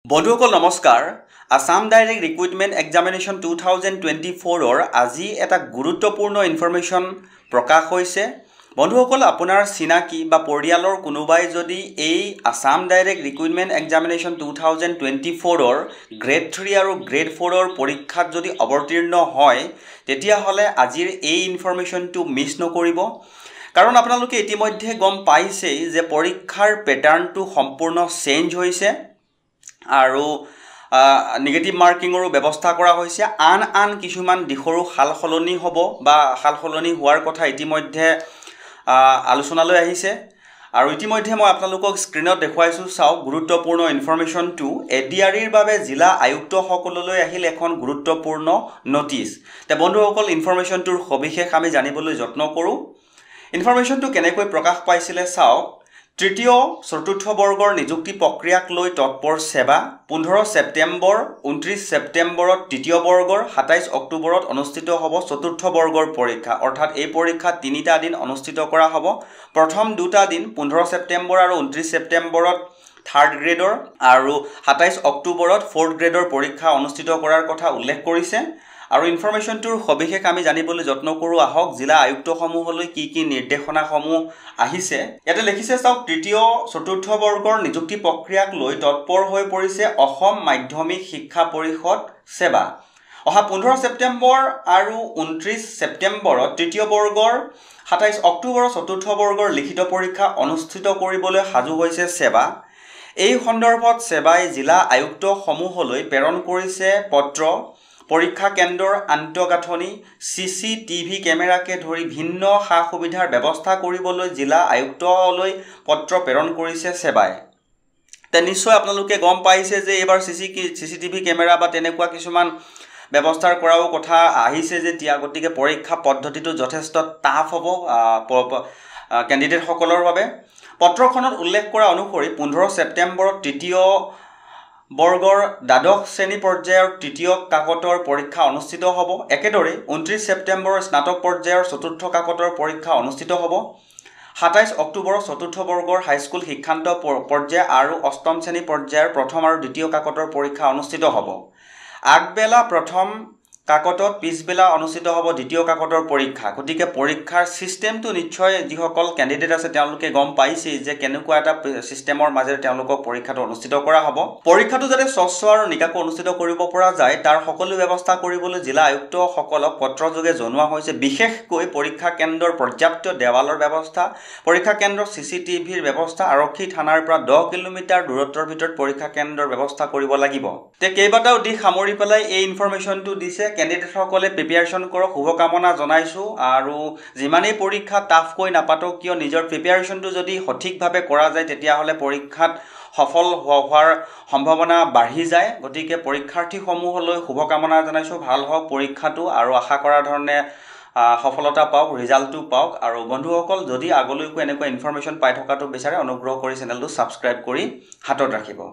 বন্ধুসকল নমস্কাৰ Assam direct recruitment examination 2024 আজি এটা গুৰুত্বপূৰ্ণ ইনফৰমেশ্যন প্ৰকাশ হৈছে বন্ধুসকল আপোনাৰ চিনাকি বা পৰিয়ালৰ কোনোবাই যদি এই Assam direct recruitment examination 2024 grade 3 আৰু গ্ৰেড 4 পৰীক্ষাত যদি অৱতীৰ্ণ হয় তেতিয়াহ'লে আজিৰ এই ইনফৰমেশ্যনটো মিছ নকৰিব কাৰণ আপোনালোকে ইতিমধ্যে গম পাইছে যে পৰীক্ষাৰ প্যাটাৰ্নটো সম্পূৰ্ণ চেঞ্জ হৈছে আৰু নেগেটিভ মাৰ্কিংৰো ব্যৱস্থা কৰা হৈছে আন কিছুমান দিশৰো হালসলনি হ'ব বা হালসলনি হোৱাৰ কথা ইতিমধ্যে আলোচনালৈ আহিছে আৰু ইতিমধ্যে মই আপোনালোকক স্ক্ৰীনত দেখুৱাইছো চাওক গুৰুত্বপূৰ্ণ ইনফৰমেশ্যনটো এডিআৰিৰ বাবে জিলা আয়ুক্তসকললৈ আহিল এখন গুৰুত্বপূৰ্ণ নটিচ তে বন্ধুসকল ইনফৰমেশ্যনটোৰ সবিশেষ আমি জানিবলৈ যত্ন কৰোঁ ইনফৰমেশ্যনটো কেনেকৈ প্ৰকাশ পাইছিলে চাওক তৃতীয় চতুৰ্থ বৰ্গৰ নিযুক্তি প্ৰক্ৰিয়াক লৈ তৎপৰ সেৱা 15 ছেপ্টেম্বৰ 29 ছেপ্টেম্বৰত তৃতীয় বৰ্গৰ 27 অক্টোবৰত অনুষ্ঠিত হ'ব চতুৰ্থ বৰ্গৰ পৰীক্ষা অৰ্থাৎ এই পৰীক্ষা তিনিটা দিন অনুষ্ঠিত কৰা হ'ব প্ৰথম দুটা দিন 15 ছেপ্টেম্বৰ আৰু 29 ছেপ্টেম্বৰত থাৰ্ড গ্ৰেডৰ আৰু 27 অক্টোবৰত ফ'ৰ্থ গ্ৰেডৰ পৰীক্ষা অনুষ্ঠিত কৰাৰ কথা উল্লেখ কৰিছে আৰু ইনফৰমেশ্যনটোৰ সবিশেষ আমি জানিবলৈ যত্ন কৰোঁ আহক জিলা আয়ুক্তসমূহলৈ কি নিৰ্দেশনাসমূহ আহিছে ইয়াতে লিখিছে চাওক তৃতীয় চতুৰ্থ বৰ্গৰ নিযুক্তি প্ৰক্ৰিয়াক লৈ তৎপৰ হৈ পৰিছে অসম মাধ্যমিক শিক্ষা পৰিষদ সেৱা অহা 15 ছেপ্টেম্বৰ আৰু 29 ছেপ্টেম্বৰত তৃতীয় বৰ্গৰ 27 অক্টোবৰত চতুৰ্থ বৰ্গৰ লিখিত পৰীক্ষা অনুষ্ঠিত কৰিবলৈ সাজু হৈছে সেৱা এই সন্দৰ্ভত সেৱাই জিলা আয়ুক্তসমূহলৈ প্ৰেৰণ কৰিছে পত্ৰ পৰীক্ষা কেন্দ্ৰৰ আন্তঃগাঁথনি CCTV কেমেৰাকে ধৰি ভিন্ন সা সুবিধাৰ ব্যৱস্থা কৰিবলৈ জিলা আয়ুক্তলৈ পত্ৰ প্ৰেৰণ কৰিছে সেৱাই তে নিশ্চয় আপোনালোকে গম পাইছে যে এবাৰ CCTV কেমেৰা বা তেনেকুৱা কিছুমান ব্যৱস্থাৰ কৰাও কথা আহিছে যে গতিকে পৰীক্ষা পদ্ধতিটো যথেষ্ট টাফ হ'ব কেণ্ডিডেটসকলৰ বাবে পত্ৰখনত উল্লেখ কৰা অনুসৰি 15 ছেপ্টেম্বৰত তৃতীয় বৰ্গৰ দ্বাদশ শ্ৰেণী পৰ্যায়ৰ তৃতীয় কাকতৰ পৰীক্ষা অনুষ্ঠিত হ'ব একেদৰে 29 ছেপ্টেম্বৰৰ স্নাতক পৰ্যায়ৰ চতুৰ্থ কাকতৰ পৰীক্ষা অনুষ্ঠিত হ'ব 27 অক্টোবৰত চতুৰ্থ বৰ্গৰ হাইস্কুল শিক্ষান্ত পৰ্যায় আৰু অষ্টম শ্ৰেণী পৰ্যায়ৰ প্ৰথম আৰু দ্বিতীয় কাকতৰ পৰীক্ষা অনুষ্ঠিত হ'ব আগবেলা প্ৰথম কাকতত পিছবেলা অনুষ্ঠিত হ'ব দ্বিতীয় কাকতৰ পৰীক্ষা গতিকে পৰীক্ষাৰ সিস্টেমটো নিশ্চয় যিসকল ক্যান্ডিডেট আছে তেওঁলোকে গম পাইছে যে কেনেকুৱা এটা সিস্টেমৰ মাজেৰে তেওঁলোকক পৰীক্ষাটো অনুষ্ঠিত কৰা হ'ব পৰীক্ষাটো যাতে স্বচ্ছ আৰু নিকাকৈ অনুষ্ঠিত কৰিব পৰা যায় তাৰ সকলো ব্যৱস্থা কৰিবলৈ জিলা আয়ুক্তসকলক পত্ৰযোগে জনোৱা হৈছে বিশেষকৈ পৰীক্ষা কেন্দ্ৰৰ পৰ্যাপ্ত দেৱালৰ ব্যৱস্থা পৰীক্ষা কেন্দ্ৰৰ CCTVৰ ব্যৱস্থা আৰক্ষী থানাৰ পৰা 10 কিলোমিটাৰ দূৰত্বৰ ভিতৰত পৰীক্ষা কেন্দ্ৰৰ ব্যৱস্থা কৰিব লাগিব তে কেইবাটাও দিশ সামৰি পেলাই এই ইনফৰমেশ্যনটো দিছে ক্যান্ডিডেটসকলে প্ৰিপাৰেচন কৰক শুভকামনা জনাইছো আৰু যিমানেই পৰীক্ষা টাফকৈ নাপাতক কিয় নিজৰ প্ৰিপাৰেচনটো যদি সঠিকভাৱে কৰা যায় তেতিয়াহ'লে পৰীক্ষাত সফল হোৱাৰ সম্ভাৱনা বাঢ়ি যায় গতিকে পৰীক্ষাৰ্থীসমূহলৈ শুভকামনা জনাইছো ভাল হওক পৰীক্ষাটো আৰু আশা কৰা ধৰণে সফলতা পাওক ৰিজাল্টটো পাওক আৰু বন্ধুসকল যদি আগলৈকো এনেকুৱা ইনফৰমেশ্যন পাই থকাটো বিচাৰে অনুগ্ৰহ কৰি চেনেলটো সাবস্ক্ৰাইব কৰি হাতত ৰাখিব